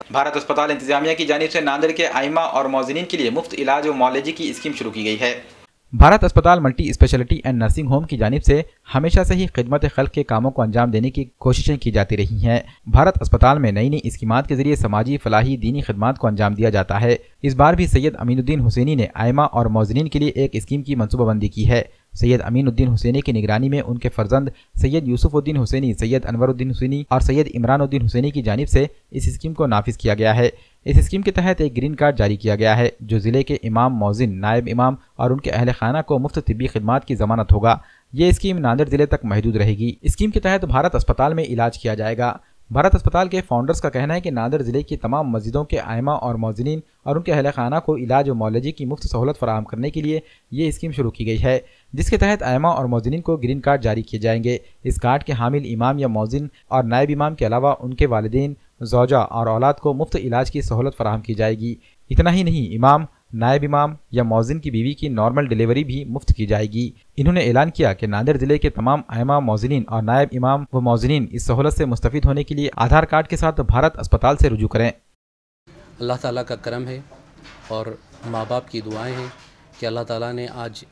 भारत अस्पताल इंतजामिया की जानिब से नांदेड़ के आइमा और मौजिनीन के लिए मुफ्त इलाज व मौलजी की स्कीम शुरू की गई है। भारत अस्पताल multi speciality and nursing home की जानिब से हमेशा से ही खिदमत खल्क के कामों को अंजाम देने की कोशिशें की जाती रही हैं। भारत अस्पताल में नई नई स्कीमात के जरिए समाजी फलाही दीनी खिदमात को अंजाम दिया जाता है। इस बार भी सैयद अमीनुद्दीन हुसैनी ने आइमा और मौजिनीन के लिए एक स्कीम की मनसूबाबंदी की है। सैयद अमीनुद्दीन हुसैनी की निगरानी में उनके फर्जंद सैयद यूसुफुद्दीन हुसैनी, सैयद अनवरुद्दीन हुसैनी और सैयद इमरानुद्दीन हुसैनी की जानिब से इस स्कीम को नाफिज किया गया है। इस स्कीम के तहत एक ग्रीन कार्ड जारी किया गया है जो ज़िले के इमाम, मौजिन, नायब इमाम और उनके अहल खाना को मुफ्त तिब्बी खिदमात की ज़मानत होगा। ये स्कीम नांदेड़ ज़िले तक महदूद रहेगी। स्कीम के तहत भारत अस्पताल में इलाज किया जाएगा। भारत अस्पताल के फाउंडर्स का कहना है कि नांदेड़ ज़िले की तमाम मस्जिदों के आइमा और मौजिनीन और उनके अहल खाना को इलाज व मौलजी की मुफ्त सहूलत फराहम करने के लिए ये स्कीम शुरू की गई है, जिसके तहत आइमा और मौजिनीन को ग्रीन कार्ड जारी किए जाएंगे। इस कार्ड के हामिल इमाम या मौजिन और नायब इमाम के अलावा उनके वालिदैन, ज़ौजा और औलाद को मुफ्त इलाज की सहूलत फराहम की जाएगी। इतना ही नहीं, इमाम, नायब इमाम या मौजिन की बीवी की नॉर्मल डिलीवरी भी मुफ्त की जाएगी। इन्होंने ऐलान किया कि नांदेड़ ज़िले के तमाम आइमा, मौजिनीन और नायब इमाम व मौजिनीन इस सहूलत से मुस्तफ़ीद होने के लिए आधार कार्ड के साथ भारत अस्पताल से रुजू करें। अल्लाह ताला का करम है और माँ बाप की दुआएं हैं कि अल्लाह ताला ने आज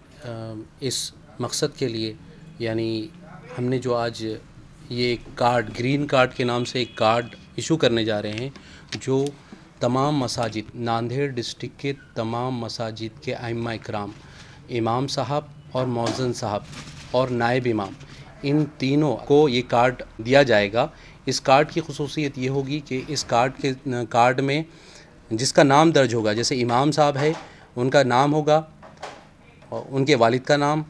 इस मकसद के लिए, यानी हमने जो आज ये कार्ड, ग्रीन कार्ड के नाम से एक कार्ड इशू करने जा रहे हैं, जो तमाम मसाजिद, नांदेड़ डिस्ट्रिक्ट के तमाम मसाजिद के आइम्मा इकराम, इमाम साहब और मौज़िन साहब और नायब इमाम, इन तीनों को ये कार्ड दिया जाएगा। इस कार्ड की खुसूसियत ये होगी कि इस कार्ड में जिसका नाम दर्ज होगा, जैसे इमाम साहब है उनका नाम होगा, और उनके वालिद का नाम,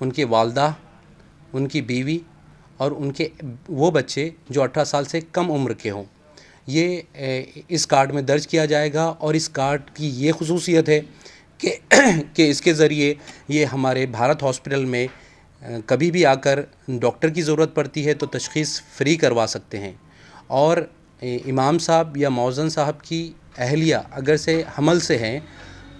उनके वालदा, उनकी बीवी और उनके वो बच्चे जो 18 साल से कम उम्र के हों, ये इस कार्ड में दर्ज किया जाएगा। और इस कार्ड की ये खुसूसियत है कि इसके ज़रिए ये हमारे भारत हॉस्पिटल में कभी भी आकर डॉक्टर की ज़रूरत पड़ती है तो तशख़ीस फ्री करवा सकते हैं। और इमाम साहब या मौज़न साहब की अहलिया अगर से हमल से हैं,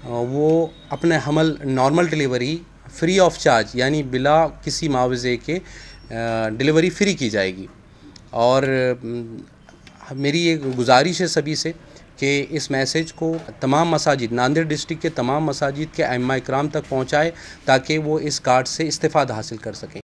वो अपने हमल normal delivery free of charge, यानी बिला किसी मुआवजे के डिलीवरी फ्री की जाएगी। और मेरी ये गुजारिश है सभी से कि इस मैसेज को तमाम मसाजिद, नांदेड़ डिस्ट्रिक्ट के तमाम मसाजिद के आइम्मा इकराम तक पहुँचाए ताकि वो इस कार्ड से इस्तिफ़ादा हासिल कर सकें।